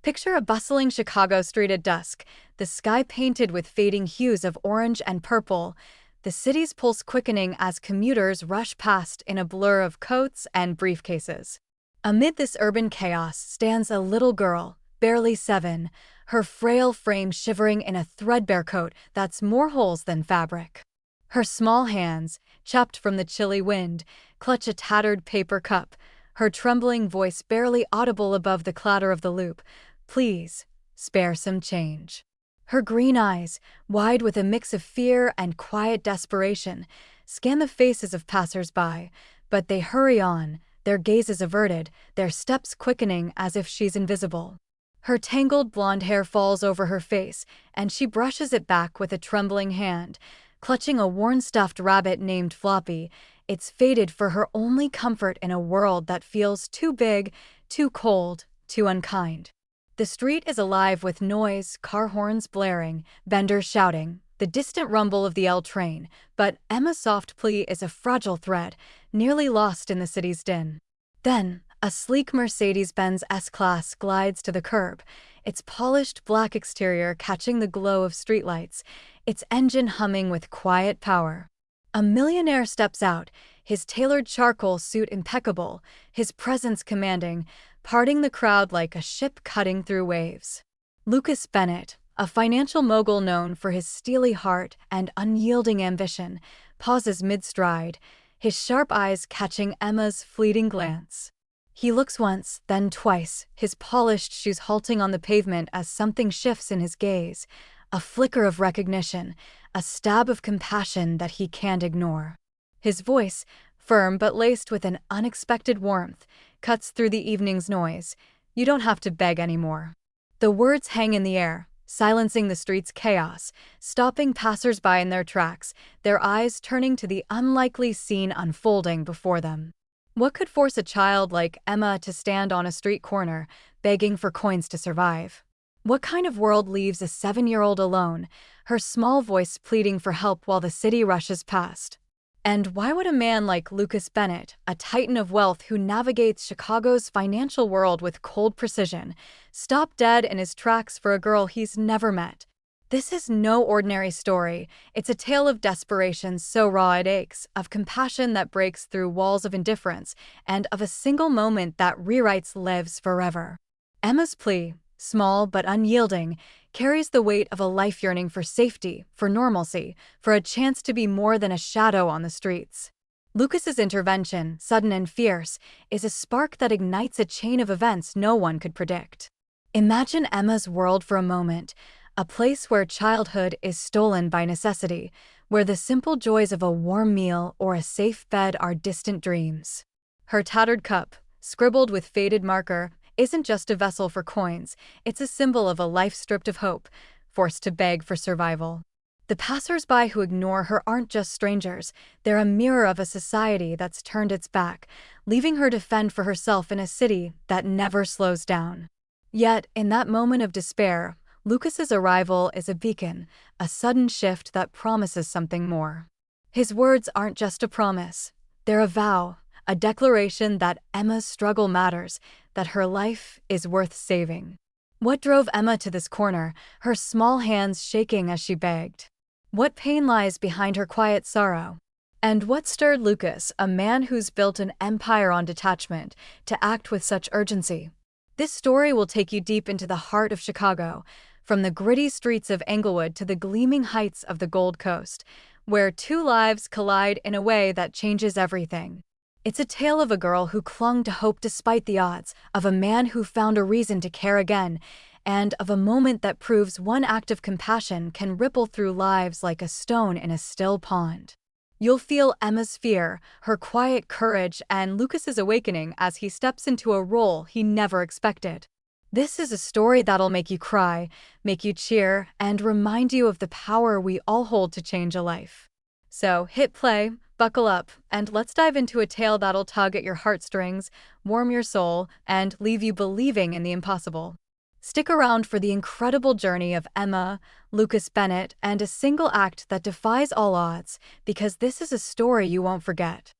Picture a bustling Chicago street at dusk, the sky painted with fading hues of orange and purple, the city's pulse quickening as commuters rush past in a blur of coats and briefcases. Amid this urban chaos stands a little girl, barely 7, her frail frame shivering in a threadbare coat that's more holes than fabric. Her small hands, chapped from the chilly wind, clutch a tattered paper cup, her trembling voice barely audible above the clatter of the loop. "Please, spare some change." Her green eyes, wide with a mix of fear and quiet desperation, scan the faces of passers-by, but they hurry on, their gazes averted, their steps quickening as if she's invisible. Her tangled blonde hair falls over her face, and she brushes it back with a trembling hand, clutching a worn stuffed rabbit named Floppy. It's fated for her only comfort in a world that feels too big, too cold, too unkind. The street is alive with noise, car horns blaring, vendors shouting, the distant rumble of the L train, but Emma's soft plea is a fragile thread, nearly lost in the city's din. Then, a sleek Mercedes-Benz S-Class glides to the curb, its polished black exterior catching the glow of streetlights, its engine humming with quiet power. A millionaire steps out, his tailored charcoal suit impeccable, his presence commanding, parting the crowd like a ship cutting through waves. Lucas Bennett, a financial mogul known for his steely heart and unyielding ambition, pauses mid-stride, his sharp eyes catching Emma's fleeting glance. He looks once, then twice, his polished shoes halting on the pavement as something shifts in his gaze, a flicker of recognition, a stab of compassion that he can't ignore. His voice, firm but laced with an unexpected warmth, cuts through the evening's noise. "You don't have to beg anymore." The words hang in the air, silencing the street's chaos, stopping passers-by in their tracks, their eyes turning to the unlikely scene unfolding before them. What could force a child like Emma to stand on a street corner, begging for coins to survive? What kind of world leaves a 7-year-old alone, her small voice pleading for help while the city rushes past? And why would a man like Lucas Bennett, a titan of wealth who navigates Chicago's financial world with cold precision, stop dead in his tracks for a girl he's never met? This is no ordinary story. It's a tale of desperation so raw it aches, of compassion that breaks through walls of indifference, and of a single moment that rewrites lives forever. Emma's plea, small but unyielding, carries the weight of a life yearning for safety, for normalcy, for a chance to be more than a shadow on the streets. Lucas's intervention, sudden and fierce, is a spark that ignites a chain of events no one could predict. Imagine Emma's world for a moment, a place where childhood is stolen by necessity, where the simple joys of a warm meal or a safe bed are distant dreams. Her tattered cup, scribbled with faded marker, isn't just a vessel for coins, it's a symbol of a life stripped of hope, forced to beg for survival. The passers-by who ignore her aren't just strangers, they're a mirror of a society that's turned its back, leaving her to fend for herself in a city that never slows down. Yet, in that moment of despair, Lucas's arrival is a beacon, a sudden shift that promises something more. His words aren't just a promise, they're a vow, a declaration that Emma's struggle matters, that her life is worth saving. What drove Emma to this corner, her small hands shaking as she begged? What pain lies behind her quiet sorrow? And what stirred Lucas, a man who's built an empire on detachment, to act with such urgency? This story will take you deep into the heart of Chicago, from the gritty streets of Englewood to the gleaming heights of the Gold Coast, where two lives collide in a way that changes everything. It's a tale of a girl who clung to hope despite the odds, of a man who found a reason to care again, and of a moment that proves one act of compassion can ripple through lives like a stone in a still pond. You'll feel Emma's fear, her quiet courage, and Lucas's awakening as he steps into a role he never expected. This is a story that'll make you cry, make you cheer, and remind you of the power we all hold to change a life. So hit play, buckle up, and let's dive into a tale that'll tug at your heartstrings, warm your soul, and leave you believing in the impossible. Stick around for the incredible journey of Emma, Lucas Bennett, and a single act that defies all odds, because this is a story you won't forget.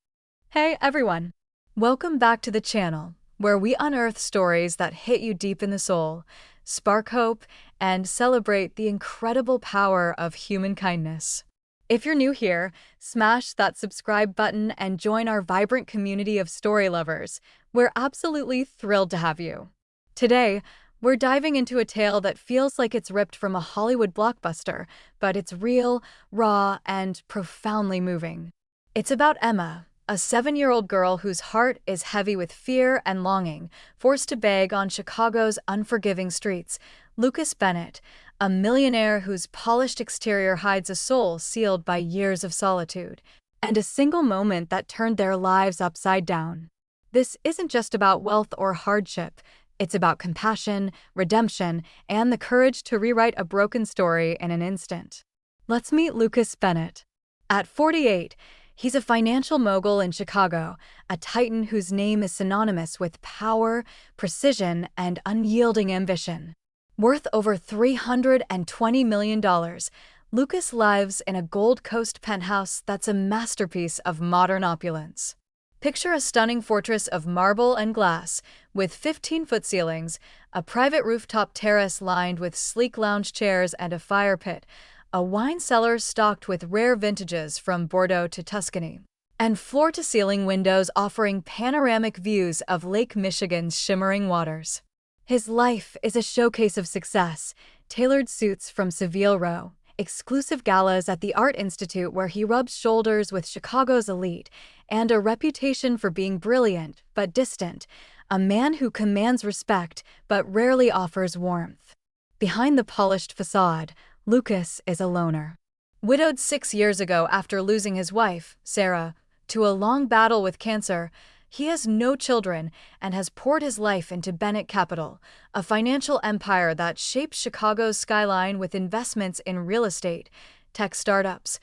Hey everyone! Welcome back to the channel, where we unearth stories that hit you deep in the soul, spark hope, and celebrate the incredible power of human kindness. If you're new here, smash that subscribe button and join our vibrant community of story lovers. We're absolutely thrilled to have you. Today, we're diving into a tale that feels like it's ripped from a Hollywood blockbuster, but it's real, raw, and profoundly moving. It's about Emma, a 7-year-old girl whose heart is heavy with fear and longing, forced to beg on Chicago's unforgiving streets. Lucas Bennett, a millionaire whose polished exterior hides a soul sealed by years of solitude, and a single moment that turned their lives upside down. This isn't just about wealth or hardship. It's about compassion, redemption, and the courage to rewrite a broken story in an instant. Let's meet Lucas Bennett. At 48, he's a financial mogul in Chicago, a titan whose name is synonymous with power, precision, and unyielding ambition. Worth over $320 million, Lucas lives in a Gold Coast penthouse that's a masterpiece of modern opulence. Picture a stunning fortress of marble and glass, with 15-foot ceilings, a private rooftop terrace lined with sleek lounge chairs and a fire pit, a wine cellar stocked with rare vintages from Bordeaux to Tuscany, and floor-to-ceiling windows offering panoramic views of Lake Michigan's shimmering waters. His life is a showcase of success: tailored suits from Savile Row, exclusive galas at the Art Institute where he rubs shoulders with Chicago's elite, and a reputation for being brilliant but distant, a man who commands respect but rarely offers warmth. Behind the polished facade, Lucas is a loner. Widowed 6 years ago after losing his wife, Sarah, to a long battle with cancer, he has no children and has poured his life into Bennett Capital, a financial empire that shapes Chicago's skyline with investments in real estate, tech startups,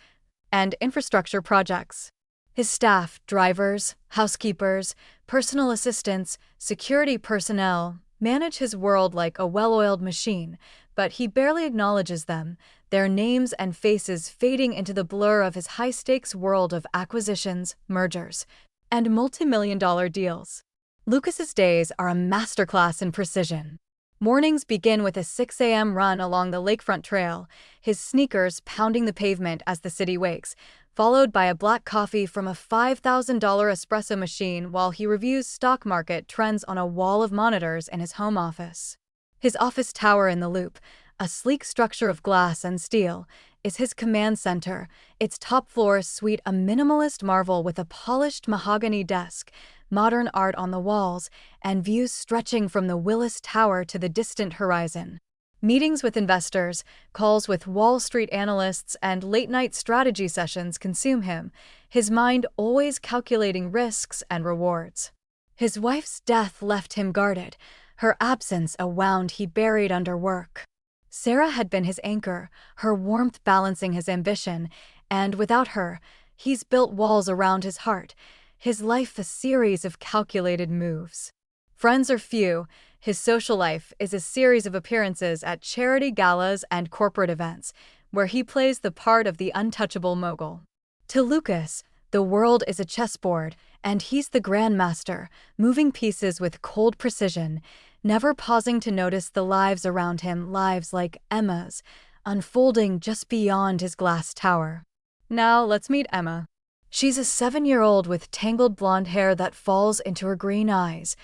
and infrastructure projects. His staff, drivers, housekeepers, personal assistants, security personnel, manage his world like a well-oiled machine, but he barely acknowledges them, their names and faces fading into the blur of his high-stakes world of acquisitions, mergers, and multi-million-dollar deals. Lucas's days are a masterclass in precision. Mornings begin with a 6 a.m. run along the lakefront trail, his sneakers pounding the pavement as the city wakes, followed by a black coffee from a $5,000 espresso machine while he reviews stock market trends on a wall of monitors in his home office. His office tower in the Loop, a sleek structure of glass and steel, is his command center, its top floor suite a minimalist marvel with a polished mahogany desk, modern art on the walls, and views stretching from the Willis Tower to the distant horizon. Meetings with investors, calls with Wall Street analysts, and late-night strategy sessions consume him, his mind always calculating risks and rewards. His wife's death left him guarded, her absence a wound he buried under work. Sarah had been his anchor, her warmth balancing his ambition, and without her, he's built walls around his heart, his life a series of calculated moves. Friends are few, his social life is a series of appearances at charity galas and corporate events, where he plays the part of the untouchable mogul. To Lucas, the world is a chessboard, and he's the grandmaster, moving pieces with cold precision, never pausing to notice the lives around him, lives like Emma's, unfolding just beyond his glass tower. Now let's meet Emma. She's a 7-year-old with tangled blonde hair that falls into her green eyes,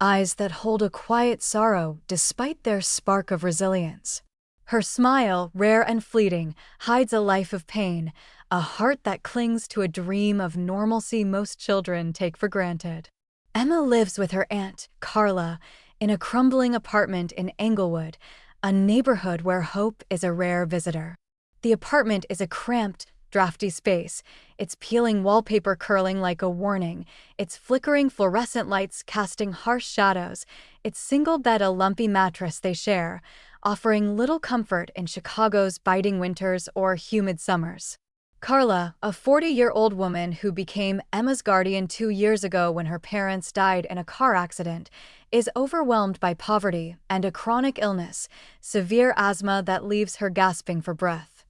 eyes that hold a quiet sorrow despite their spark of resilience. Her smile, rare and fleeting, hides a life of pain, a heart that clings to a dream of normalcy most children take for granted. Emma lives with her aunt, Carla, in a crumbling apartment in Englewood, a neighborhood where hope is a rare visitor. The apartment is a cramped, drafty space, its peeling wallpaper curling like a warning, its flickering fluorescent lights casting harsh shadows, its single bed a lumpy mattress they share, offering little comfort in Chicago's biting winters or humid summers. Carla, a 40-year-old woman who became Emma's guardian 2 years ago when her parents died in a car accident, is overwhelmed by poverty and a chronic illness, severe asthma that leaves her gasping for breath.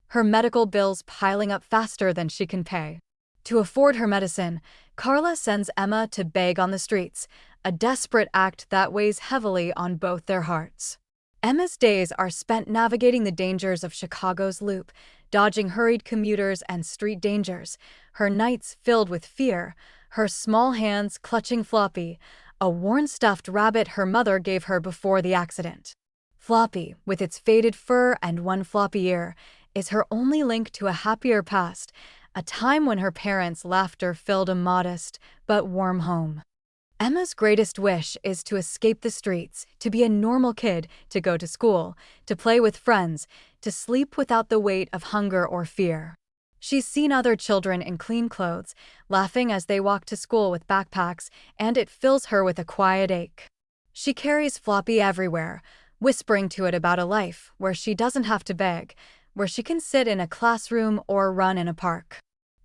Her medical bills piling up faster than she can pay. To afford her medicine, Carla sends Emma to beg on the streets, a desperate act that weighs heavily on both their hearts. Emma's days are spent navigating the dangers of Chicago's Loop, dodging hurried commuters and street dangers, her nights filled with fear, her small hands clutching Floppy, a worn stuffed rabbit her mother gave her before the accident. Floppy, with its faded fur and one floppy ear, is her only link to a happier past, a time when her parents' laughter filled a modest but warm home. Emma's greatest wish is to escape the streets, to be a normal kid, to go to school, to play with friends, to sleep without the weight of hunger or fear. She's seen other children in clean clothes, laughing as they walk to school with backpacks, and it fills her with a quiet ache. She carries Floppy everywhere, whispering to it about a life where she doesn't have to beg, where she can sit in a classroom or run in a park.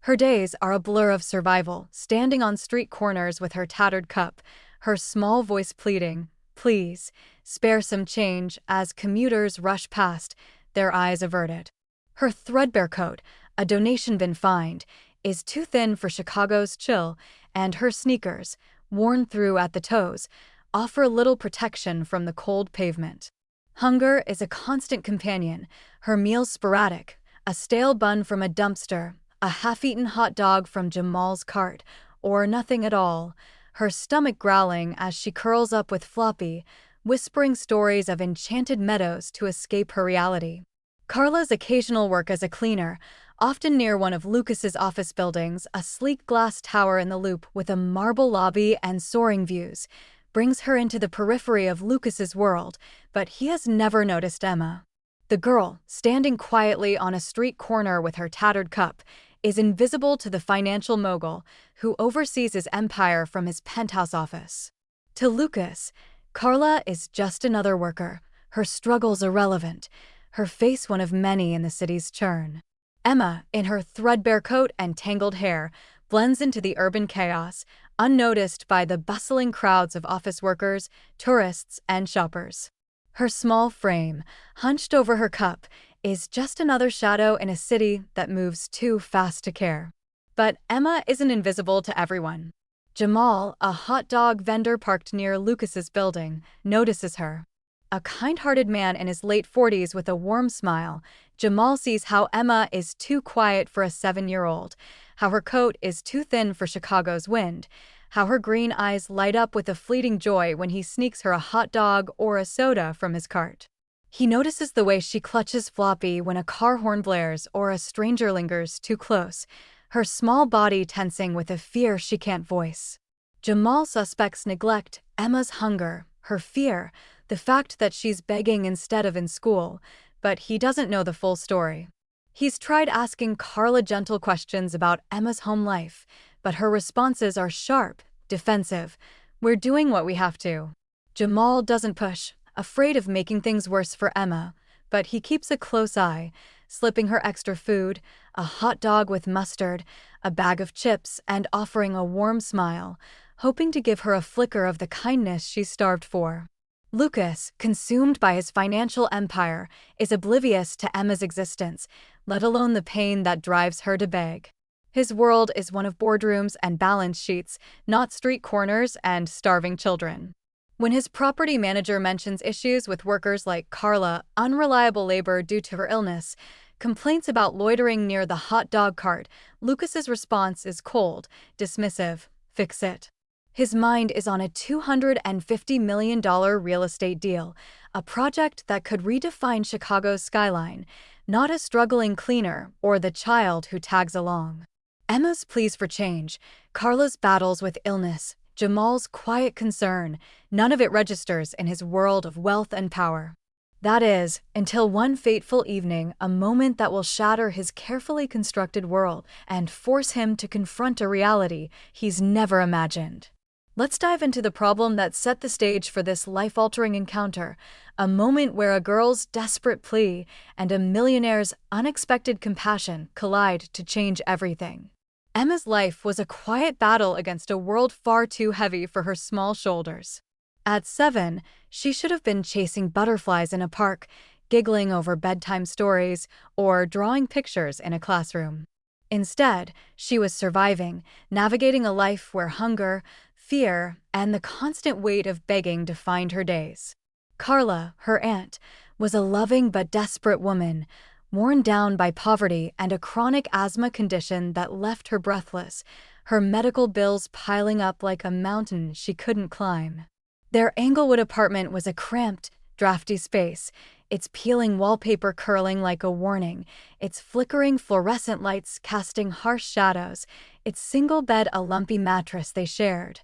Her days are a blur of survival, standing on street corners with her tattered cup, her small voice pleading, "Please, spare some change," as commuters rush past, their eyes averted. Her threadbare coat, a donation bin find, is too thin for Chicago's chill, and her sneakers, worn through at the toes, offer little protection from the cold pavement. Hunger is a constant companion, her meals sporadic, a stale bun from a dumpster, a half-eaten hot dog from Jamal's cart, or nothing at all, her stomach growling as she curls up with Floppy, whispering stories of enchanted meadows to escape her reality. Carla's occasional work as a cleaner, often near one of Lucas's office buildings, a sleek glass tower in the Loop with a marble lobby and soaring views, brings her into the periphery of Lucas's world, but he has never noticed Emma. The girl, standing quietly on a street corner with her tattered cup, is invisible to the financial mogul who oversees his empire from his penthouse office. To Lucas, Carla is just another worker, her struggles irrelevant, her face one of many in the city's churn. Emma, in her threadbare coat and tangled hair, blends into the urban chaos, unnoticed by the bustling crowds of office workers, tourists, and shoppers. Her small frame, hunched over her cup, is just another shadow in a city that moves too fast to care. But Emma isn't invisible to everyone. Jamal, a hot dog vendor parked near Lucas's building, notices her. A kind-hearted man in his late 40s with a warm smile, Jamal sees how Emma is too quiet for a 7-year-old, how her coat is too thin for Chicago's wind, how her green eyes light up with a fleeting joy when he sneaks her a hot dog or a soda from his cart. He notices the way she clutches Floppy when a car horn blares or a stranger lingers too close, her small body tensing with a fear she can't voice. Jamal suspects neglect, Emma's hunger, her fear, the fact that she's begging instead of in school, but he doesn't know the full story. He's tried asking Carla gentle questions about Emma's home life, but her responses are sharp, defensive. "We're doing what we have to." Jamal doesn't push, afraid of making things worse for Emma, but he keeps a close eye, slipping her extra food, a hot dog with mustard, a bag of chips, and offering a warm smile, hoping to give her a flicker of the kindness she's starved for. Lucas, consumed by his financial empire, is oblivious to Emma's existence, let alone the pain that drives her to beg. His world is one of boardrooms and balance sheets, not street corners and starving children. When his property manager mentions issues with workers like Carla, unreliable labor due to her illness, complaints about loitering near the hot dog cart, Lucas's response is cold, dismissive, "Fix it." His mind is on a $250 million real estate deal, a project that could redefine Chicago's skyline, not a struggling cleaner or the child who tags along. Emma's pleas for change, Carla's battles with illness, Jamal's quiet concern, none of it registers in his world of wealth and power. That is, until one fateful evening, a moment that will shatter his carefully constructed world and force him to confront a reality he's never imagined. Let's dive into the problem that set the stage for this life-altering encounter, a moment where a girl's desperate plea and a millionaire's unexpected compassion collide to change everything. Emma's life was a quiet battle against a world far too heavy for her small shoulders. At 7, she should have been chasing butterflies in a park, giggling over bedtime stories, or drawing pictures in a classroom. Instead, she was surviving, navigating a life where hunger, fear, and the constant weight of begging defined her days. Carla, her aunt, was a loving but desperate woman, worn down by poverty and a chronic asthma condition that left her breathless, her medical bills piling up like a mountain she couldn't climb. Their Englewood apartment was a cramped, drafty space, its peeling wallpaper curling like a warning, its flickering fluorescent lights casting harsh shadows, its single bed a lumpy mattress they shared,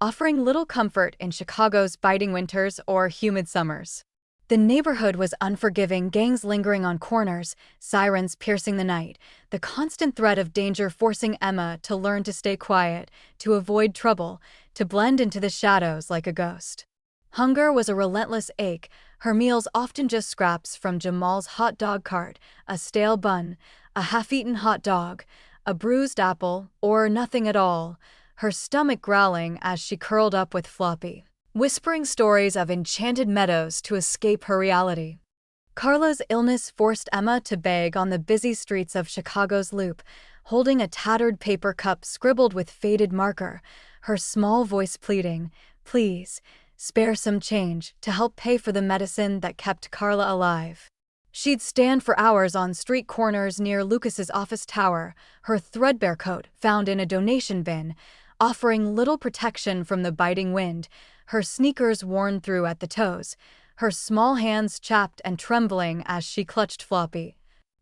offering little comfort in Chicago's biting winters or humid summers. The neighborhood was unforgiving, gangs lingering on corners, sirens piercing the night, the constant threat of danger forcing Emma to learn to stay quiet, to avoid trouble, to blend into the shadows like a ghost. Hunger was a relentless ache, her meals often just scraps from Jamal's hot dog cart, a stale bun, a half-eaten hot dog, a bruised apple, or nothing at all, her stomach growling as she curled up with Floppy, whispering stories of enchanted meadows to escape her reality. Carla's illness forced Emma to beg on the busy streets of Chicago's Loop, holding a tattered paper cup scribbled with faded marker, her small voice pleading, "Please, spare some change to help pay for the medicine that kept Carla alive." She'd stand for hours on street corners near Lucas's office tower, her threadbare coat found in a donation bin, offering little protection from the biting wind, her sneakers worn through at the toes, her small hands chapped and trembling as she clutched Floppy,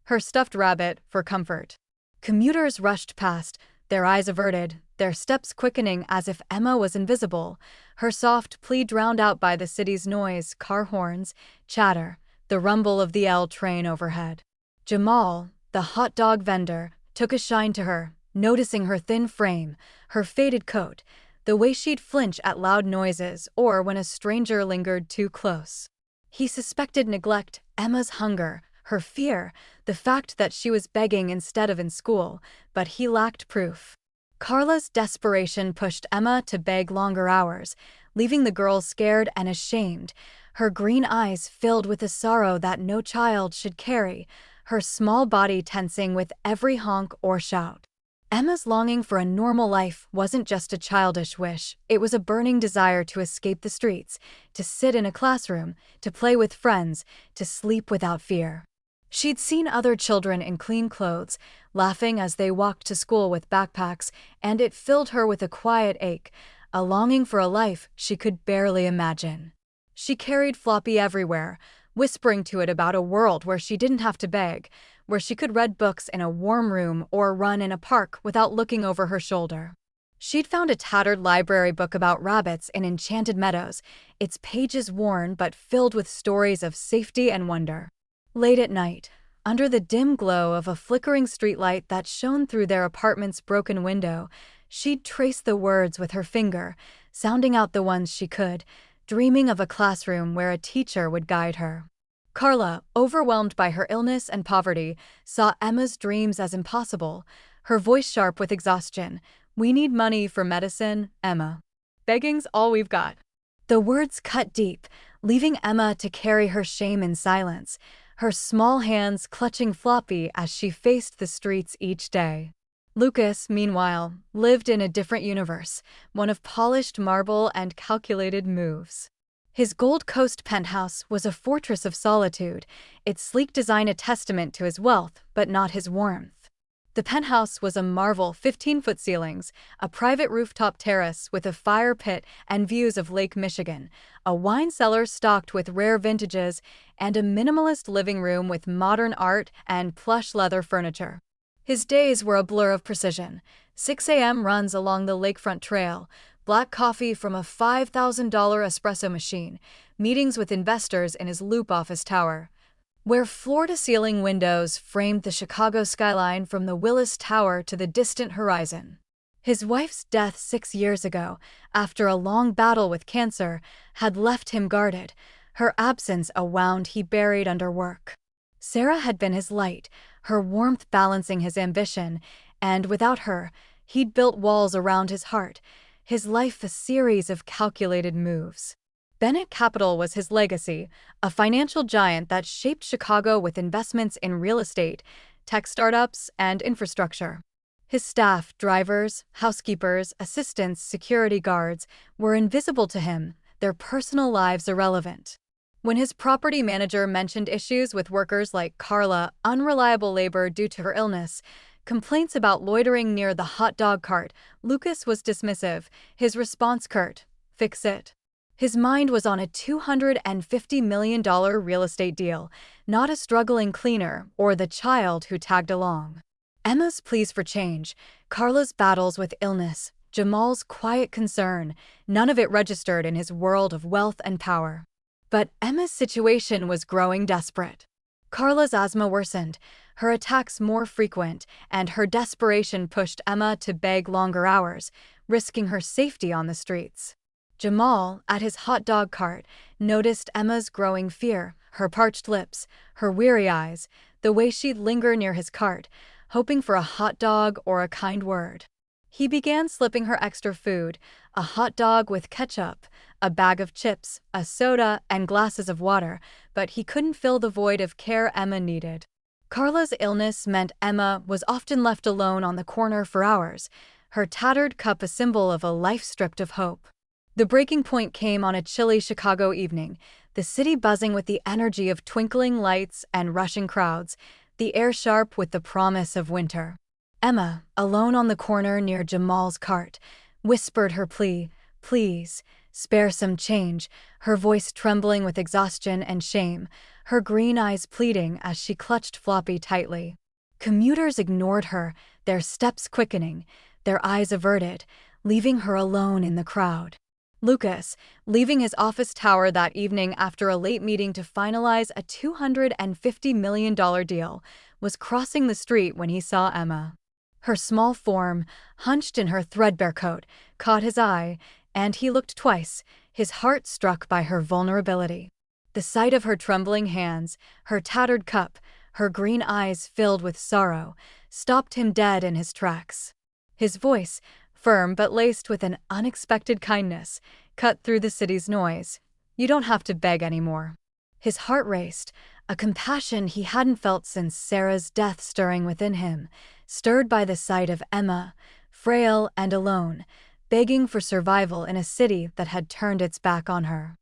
her stuffed rabbit, for comfort. Commuters rushed past, their eyes averted, their steps quickening as if Emma was invisible, her soft plea drowned out by the city's noise, car horns, chatter, the rumble of the L train overhead. Jamal, the hot dog vendor, took a shine to her, noticing her thin frame, her faded coat, the way she'd flinch at loud noises or when a stranger lingered too close. He suspected neglect, Emma's hunger, her fear, the fact that she was begging instead of in school, but he lacked proof. Carla's desperation pushed Emma to beg longer hours, leaving the girl scared and ashamed, her green eyes filled with a sorrow that no child should carry, her small body tensing with every honk or shout. Emma's longing for a normal life wasn't just a childish wish, it was a burning desire to escape the streets, to sit in a classroom, to play with friends, to sleep without fear. She'd seen other children in clean clothes, laughing as they walked to school with backpacks, and it filled her with a quiet ache, a longing for a life she could barely imagine. She carried Floppy everywhere, whispering to it about a world where she didn't have to beg, where she could read books in a warm room or run in a park without looking over her shoulder. She'd found a tattered library book about rabbits in enchanted meadows, its pages worn but filled with stories of safety and wonder. Late at night, under the dim glow of a flickering streetlight that shone through their apartment's broken window, she'd trace the words with her finger, sounding out the ones she could, dreaming of a classroom where a teacher would guide her. Carla, overwhelmed by her illness and poverty, saw Emma's dreams as impossible, her voice sharp with exhaustion. "We need money for medicine, Emma. Begging's all we've got." The words cut deep, leaving Emma to carry her shame in silence, her small hands clutching Floppy as she faced the streets each day. Lucas, meanwhile, lived in a different universe, one of polished marble and calculated moves. His Gold Coast penthouse was a fortress of solitude, its sleek design a testament to his wealth, but not his warmth. The penthouse was a marvel, 15-foot ceilings, a private rooftop terrace with a fire pit and views of Lake Michigan, a wine cellar stocked with rare vintages, and a minimalist living room with modern art and plush leather furniture. His days were a blur of precision. 6 a.m. runs along the lakefront trail, black coffee from a $5,000 espresso machine, meetings with investors in his Loop office tower, where floor-to-ceiling windows framed the Chicago skyline from the Willis Tower to the distant horizon. His wife's death 6 years ago, after a long battle with cancer, had left him guarded, her absence a wound he buried under work. Sarah had been his light, her warmth balancing his ambition, and without her, he'd built walls around his heart, his life a series of calculated moves. Bennett Capital was his legacy, a financial giant that shaped Chicago with investments in real estate, tech startups, and infrastructure. His staff, drivers, housekeepers, assistants, security guards, were invisible to him, their personal lives irrelevant. When his property manager mentioned issues with workers like Carla, unreliable labor due to her illness, complaints about loitering near the hot dog cart, Lucas was dismissive, his response curt, "Fix it." His mind was on a $250 million real estate deal, not a struggling cleaner or the child who tagged along. Emma's pleas for change, Carla's battles with illness, Jamal's quiet concern, none of it registered in his world of wealth and power. But Emma's situation was growing desperate. Carla's asthma worsened, her attacks more frequent, and her desperation pushed Emma to beg longer hours, risking her safety on the streets. Jamal, at his hot dog cart, noticed Emma's growing fear, her parched lips, her weary eyes, the way she'd linger near his cart, hoping for a hot dog or a kind word. He began slipping her extra food, a hot dog with ketchup, a bag of chips, a soda, and glasses of water, but he couldn't fill the void of care Emma needed. Carla's illness meant Emma was often left alone on the corner for hours, her tattered cup a symbol of a life stripped of hope. The breaking point came on a chilly Chicago evening, the city buzzing with the energy of twinkling lights and rushing crowds, the air sharp with the promise of winter. Emma, alone on the corner near Jamal's cart, whispered her plea, "Please, spare some change," her voice trembling with exhaustion and shame, her green eyes pleading as she clutched Floppy tightly. Commuters ignored her, their steps quickening, their eyes averted, leaving her alone in the crowd. Lucas, leaving his office tower that evening after a late meeting to finalize a $250 million deal, was crossing the street when he saw Emma. Her small form, hunched in her threadbare coat, caught his eye, and he looked twice, his heart struck by her vulnerability. The sight of her trembling hands, her tattered cup, her green eyes filled with sorrow, stopped him dead in his tracks. His voice, firm but laced with an unexpected kindness, cut through the city's noise. "You don't have to beg anymore." His heart raced, a compassion he hadn't felt since Sarah's death stirring within him, stirred by the sight of Emma, frail and alone, begging for survival in a city that had turned its back on her.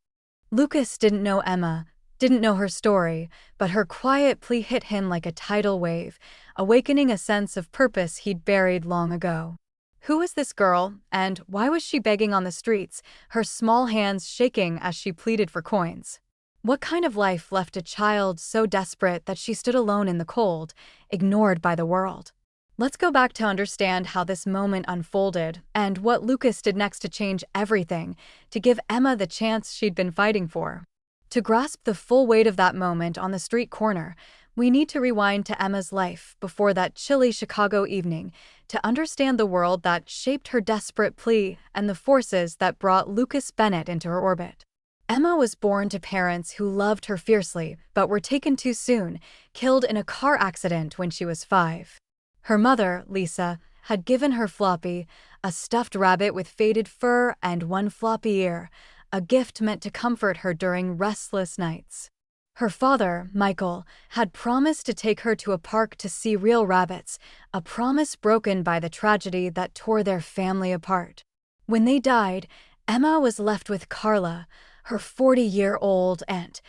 Lucas didn't know Emma, didn't know her story, but her quiet plea hit him like a tidal wave, awakening a sense of purpose he'd buried long ago. Who was this girl, and why was she begging on the streets, her small hands shaking as she pleaded for coins? What kind of life left a child so desperate that she stood alone in the cold, ignored by the world? Let's go back to understand how this moment unfolded and what Lucas did next to change everything, to give Emma the chance she'd been fighting for. To grasp the full weight of that moment on the street corner, we need to rewind to Emma's life before that chilly Chicago evening to understand the world that shaped her desperate plea and the forces that brought Lucas Bennett into her orbit. Emma was born to parents who loved her fiercely but were taken too soon, killed in a car accident when she was 5. Her mother, Lisa, had given her Floppy, a stuffed rabbit with faded fur and one floppy ear, a gift meant to comfort her during restless nights. Her father, Michael, had promised to take her to a park to see real rabbits, a promise broken by the tragedy that tore their family apart. When they died, Emma was left with Carla, her 40-year-old aunt,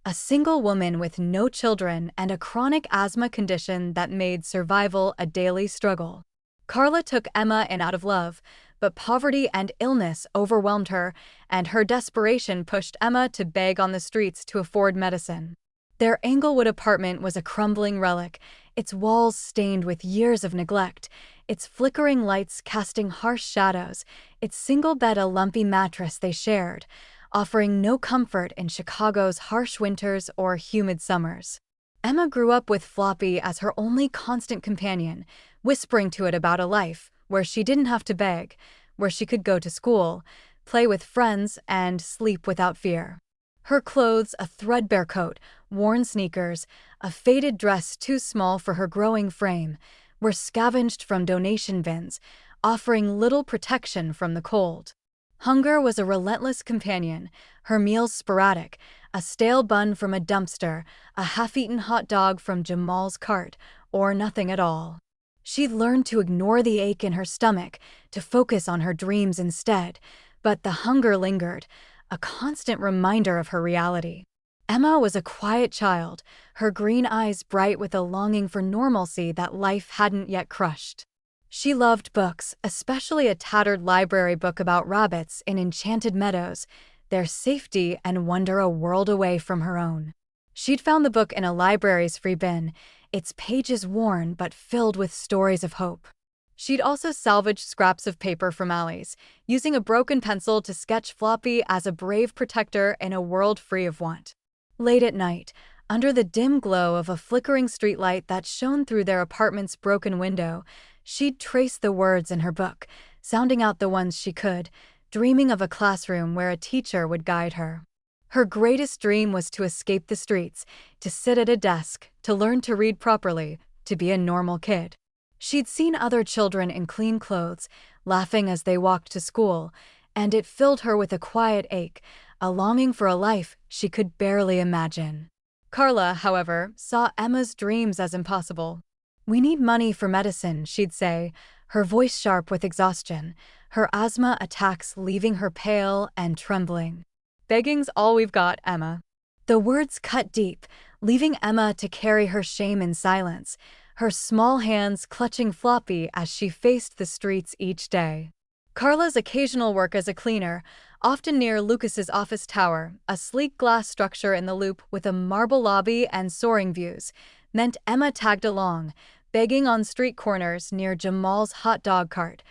a single woman with no children and a chronic asthma condition that made survival a daily struggle. Carla took Emma in out of love, but poverty and illness overwhelmed her, and her desperation pushed Emma to beg on the streets to afford medicine. Their Englewood apartment was a crumbling relic, its walls stained with years of neglect, its flickering lights casting harsh shadows, its single bed a lumpy mattress they shared, offering no comfort in Chicago's harsh winters or humid summers. Emma grew up with Floppy as her only constant companion, whispering to it about a life where she didn't have to beg, where she could go to school, play with friends, and sleep without fear. Her clothes, a threadbare coat, worn sneakers, a faded dress too small for her growing frame, were scavenged from donation bins, offering little protection from the cold. Hunger was a relentless companion, her meals sporadic, a stale bun from a dumpster, a half-eaten hot dog from Jamal's cart, or nothing at all. She'd learned to ignore the ache in her stomach, to focus on her dreams instead, but the hunger lingered, a constant reminder of her reality. Emma was a quiet child, her green eyes bright with a longing for normalcy that life hadn't yet crushed. She loved books, especially a tattered library book about rabbits in enchanted meadows, their safety and wonder a world away from her own. She'd found the book in a library's free bin, its pages worn but filled with stories of hope. She'd also salvaged scraps of paper from alleys, using a broken pencil to sketch Floppy as a brave protector in a world free of want. Late at night, under the dim glow of a flickering streetlight that shone through their apartment's broken window, she'd trace the words in her book, sounding out the ones she could, dreaming of a classroom where a teacher would guide her. Her greatest dream was to escape the streets, to sit at a desk, to learn to read properly, to be a normal kid. She'd seen other children in clean clothes, laughing as they walked to school, and it filled her with a quiet ache, a longing for a life she could barely imagine. Carla, however, saw Emma's dreams as impossible. "We need money for medicine," she'd say, her voice sharp with exhaustion, her asthma attacks leaving her pale and trembling. "Begging's all we've got, Emma." The words cut deep, leaving Emma to carry her shame in silence, her small hands clutching Floppy as she faced the streets each day. Carla's occasional work as a cleaner, often near Lucas's office tower, a sleek glass structure in the Loop with a marble lobby and soaring views, meant Emma tagged along, begging on street corners near Jamal's hot dog cart,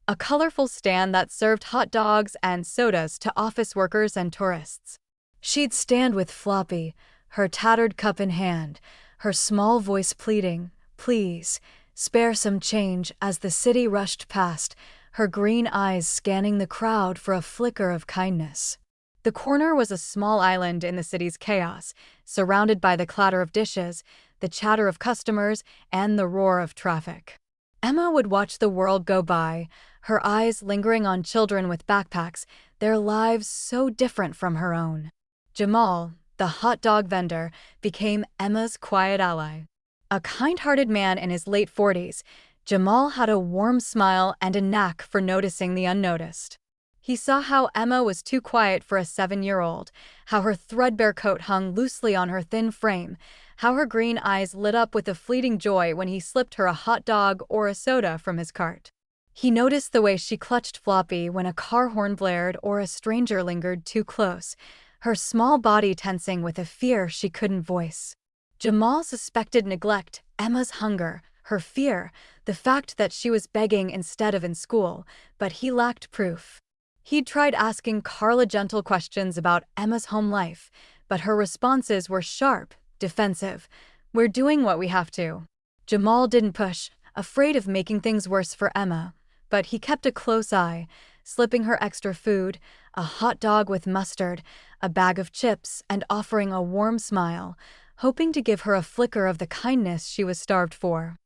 a colorful stand that served hot dogs and sodas to office workers and tourists. She'd stand with Floppy, her tattered cup in hand, her small voice pleading, "Please, spare some change," as the city rushed past, her green eyes scanning the crowd for a flicker of kindness. The corner was a small island in the city's chaos, surrounded by the clatter of dishes, the chatter of customers, and the roar of traffic. Emma would watch the world go by, her eyes lingering on children with backpacks, their lives so different from her own. Jamal, the hot dog vendor, became Emma's quiet ally. A kind-hearted man in his late 40s, Jamal had a warm smile and a knack for noticing the unnoticed. He saw how Emma was too quiet for a 7-year-old, how her threadbare coat hung loosely on her thin frame, how her green eyes lit up with a fleeting joy when he slipped her a hot dog or a soda from his cart. He noticed the way she clutched Floppy when a car horn blared or a stranger lingered too close, her small body tensing with a fear she couldn't voice. Jamal suspected neglect, Emma's hunger, her fear, the fact that she was begging instead of in school, but he lacked proof. He'd tried asking Carla gentle questions about Emma's home life, but her responses were sharp, defensive. "We're doing what we have to." Jamal didn't push, afraid of making things worse for Emma, but he kept a close eye, slipping her extra food, a hot dog with mustard, a bag of chips, and offering a warm smile, hoping to give her a flicker of the kindness she was starved for.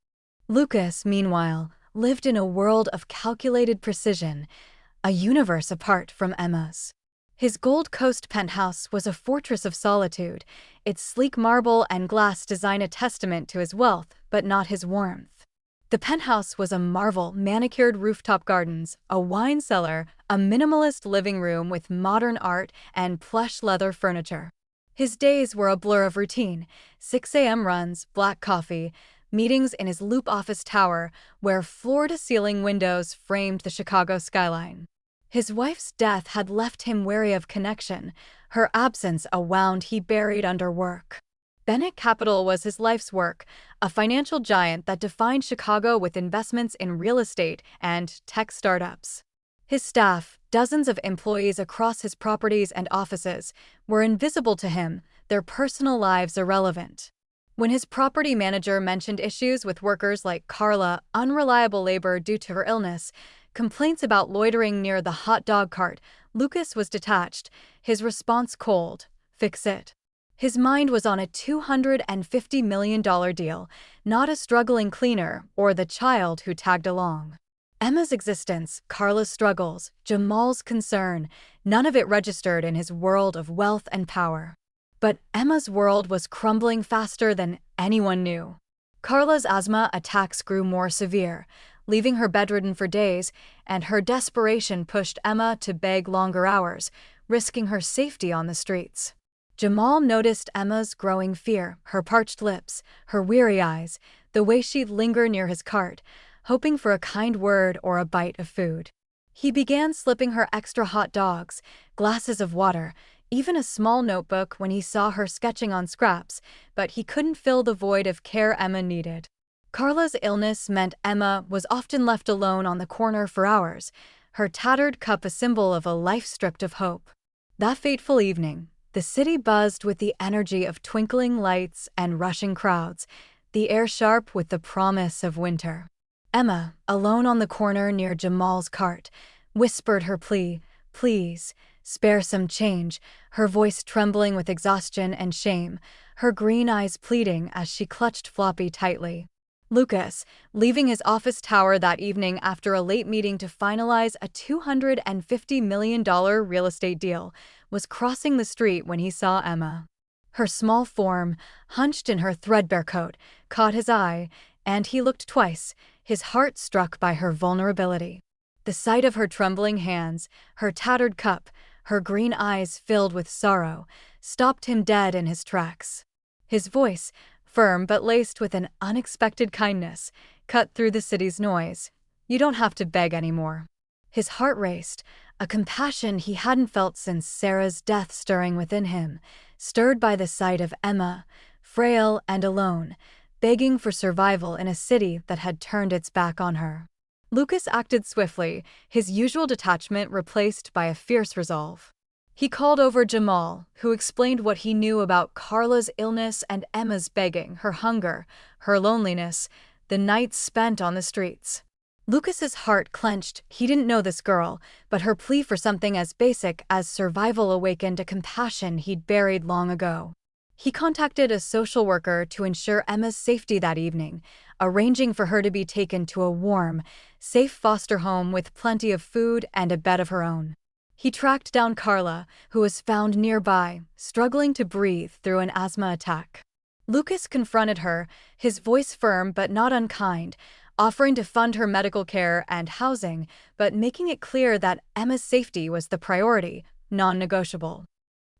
Lucas, meanwhile, lived in a world of calculated precision, a universe apart from Emma's. His Gold Coast penthouse was a fortress of solitude, its sleek marble and glass design a testament to his wealth, but not his warmth. The penthouse was a marvel, manicured rooftop gardens, a wine cellar, a minimalist living room with modern art and plush leather furniture. His days were a blur of routine, 6 a.m. runs, black coffee, meetings in his Loop office tower, where floor-to-ceiling windows framed the Chicago skyline. His wife's death had left him wary of connection, her absence a wound he buried under work. Bennett Capital was his life's work, a financial giant that defined Chicago with investments in real estate and tech startups. His staff, dozens of employees across his properties and offices, were invisible to him, their personal lives irrelevant. When his property manager mentioned issues with workers like Carla, unreliable labor due to her illness, complaints about loitering near the hot dog cart, Lucas was detached, his response cold, "Fix it." His mind was on a $250 million deal, not a struggling cleaner or the child who tagged along. Emma's existence, Carla's struggles, Jamal's concern, none of it registered in his world of wealth and power. But Emma's world was crumbling faster than anyone knew. Carla's asthma attacks grew more severe, leaving her bedridden for days, and her desperation pushed Emma to beg longer hours, risking her safety on the streets. Jamal noticed Emma's growing fear, her parched lips, her weary eyes, the way she'd linger near his cart, hoping for a kind word or a bite of food. He began slipping her extra hot dogs, glasses of water, even a small notebook when he saw her sketching on scraps, but he couldn't fill the void of care Emma needed. Carla's illness meant Emma was often left alone on the corner for hours, her tattered cup a symbol of a life stripped of hope. That fateful evening, the city buzzed with the energy of twinkling lights and rushing crowds, the air sharp with the promise of winter. Emma, alone on the corner near Jamal's cart, whispered her plea, "Please, spare some change," her voice trembling with exhaustion and shame, her green eyes pleading as she clutched Floppy tightly. Lucas, leaving his office tower that evening after a late meeting to finalize a $250 million real estate deal, was crossing the street when he saw Emma. Her small form, hunched in her threadbare coat, caught his eye, and he looked twice, his heart struck by her vulnerability. The sight of her trembling hands, her tattered cup, her green eyes filled with sorrow, stopped him dead in his tracks. His voice, firm but laced with an unexpected kindness, cut through the city's noise. "You don't have to beg anymore." His heart raced, a compassion he hadn't felt since Sarah's death stirring within him, stirred by the sight of Emma, frail and alone, begging for survival in a city that had turned its back on her. Lucas acted swiftly, his usual detachment replaced by a fierce resolve. He called over Jamal, who explained what he knew about Carla's illness and Emma's begging, her hunger, her loneliness, the nights spent on the streets. Lucas's heart clenched. He didn't know this girl, but her plea for something as basic as survival awakened a compassion he'd buried long ago. He contacted a social worker to ensure Emma's safety that evening, arranging for her to be taken to a warm, safe foster home with plenty of food and a bed of her own. He tracked down Carla, who was found nearby, struggling to breathe through an asthma attack. Lucas confronted her, his voice firm but not unkind, offering to fund her medical care and housing, but making it clear that Emma's safety was the priority, non-negotiable.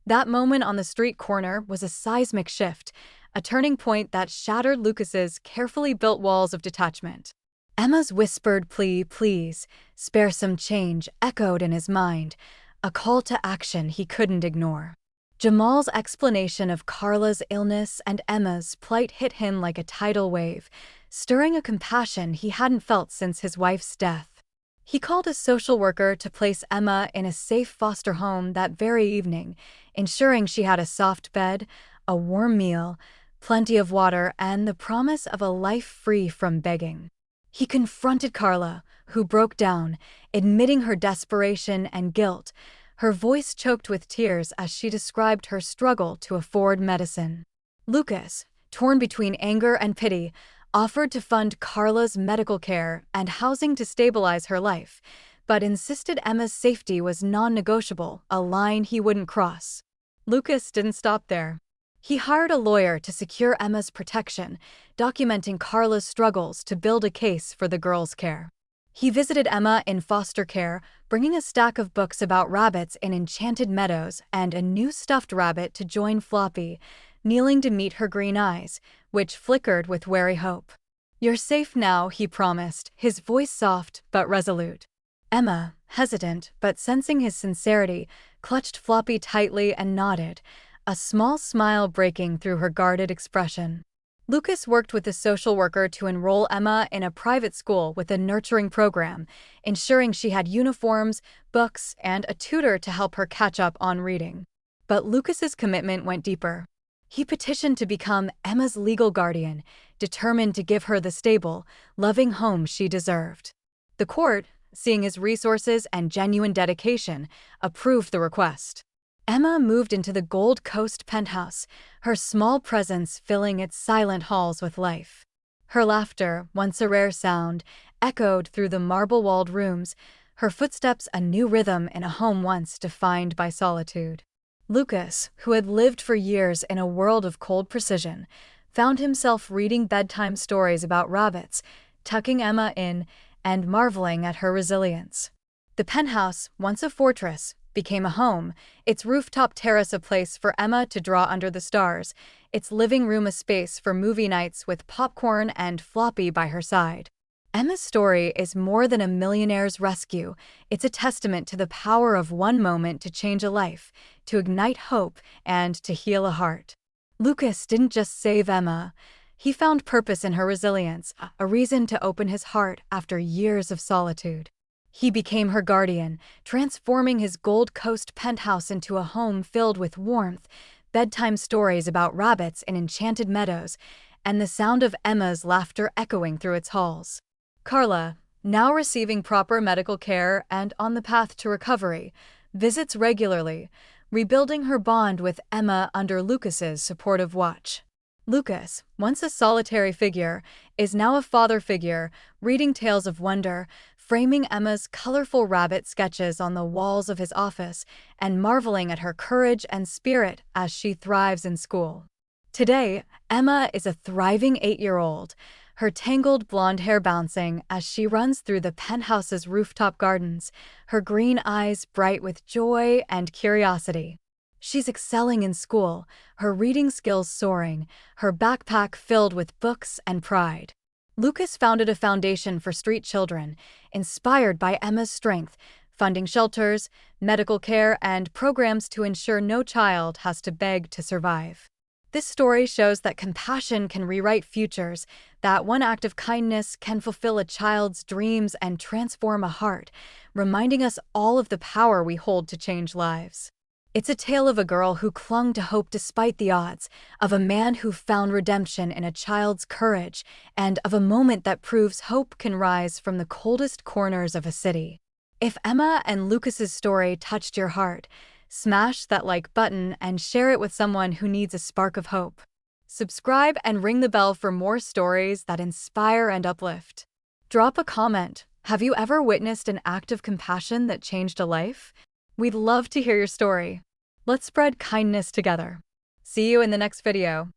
That moment on the street corner was a seismic shift, a turning point that shattered Lucas's carefully built walls of detachment. Emma's whispered plea, "Please, spare some change," echoed in his mind, a call to action he couldn't ignore. Jamal's explanation of Carla's illness and Emma's plight hit him like a tidal wave, stirring a compassion he hadn't felt since his wife's death. He called a social worker to place Emma in a safe foster home that very evening, ensuring she had a soft bed, a warm meal, plenty of water, and the promise of a life free from begging. He confronted Carla, who broke down, admitting her desperation and guilt, her voice choked with tears as she described her struggle to afford medicine. Lucas, torn between anger and pity, offered to fund Carla's medical care and housing to stabilize her life, but insisted Emma's safety was non-negotiable, a line he wouldn't cross. Lucas didn't stop there. He hired a lawyer to secure Emma's protection, documenting Carla's struggles to build a case for the girl's care. He visited Emma in foster care, bringing a stack of books about rabbits in enchanted meadows and a new stuffed rabbit to join Floppy, kneeling to meet her green eyes, which flickered with wary hope. "You're safe now," he promised, his voice soft but resolute. Emma, hesitant but sensing his sincerity, clutched Floppy tightly and nodded, a small smile breaking through her guarded expression. Lucas worked with the social worker to enroll Emma in a private school with a nurturing program, ensuring she had uniforms, books, and a tutor to help her catch up on reading. But Lucas's commitment went deeper. He petitioned to become Emma's legal guardian, determined to give her the stable, loving home she deserved. The court, seeing his resources and genuine dedication, approved the request. Emma moved into the Gold Coast penthouse, her small presence filling its silent halls with life. Her laughter, once a rare sound, echoed through the marble-walled rooms, her footsteps a new rhythm in a home once defined by solitude. Lucas, who had lived for years in a world of cold precision, found himself reading bedtime stories about rabbits, tucking Emma in, and marveling at her resilience. The penthouse, once a fortress, became a home, its rooftop terrace a place for Emma to draw under the stars, its living room a space for movie nights with popcorn and Floppy by her side. Emma's story is more than a millionaire's rescue. It's a testament to the power of one moment to change a life, to ignite hope, and to heal a heart. Lucas didn't just save Emma. He found purpose in her resilience, a reason to open his heart after years of solitude. He became her guardian, transforming his Gold Coast penthouse into a home filled with warmth, bedtime stories about rabbits in enchanted meadows, and the sound of Emma's laughter echoing through its halls. Carla, now receiving proper medical care and on the path to recovery, visits regularly, rebuilding her bond with Emma under Lucas's supportive watch. Lucas, once a solitary figure, is now a father figure, reading tales of wonder, framing Emma's colorful rabbit sketches on the walls of his office, and marveling at her courage and spirit as she thrives in school. Today, Emma is a thriving 8-year-old, her tangled blonde hair bouncing as she runs through the penthouse's rooftop gardens, her green eyes bright with joy and curiosity. She's excelling in school, her reading skills soaring, her backpack filled with books and pride. Lucas founded a foundation for street children, inspired by Emma's strength, funding shelters, medical care, and programs to ensure no child has to beg to survive. This story shows that compassion can rewrite futures, that one act of kindness can fulfill a child's dreams and transform a heart, reminding us all of the power we hold to change lives. It's a tale of a girl who clung to hope despite the odds, of a man who found redemption in a child's courage, and of a moment that proves hope can rise from the coldest corners of a city. If Emma and Lucas's story touched your heart, smash that like button and share it with someone who needs a spark of hope. Subscribe and ring the bell for more stories that inspire and uplift. Drop a comment. Have you ever witnessed an act of compassion that changed a life? We'd love to hear your story. Let's spread kindness together. See you in the next video.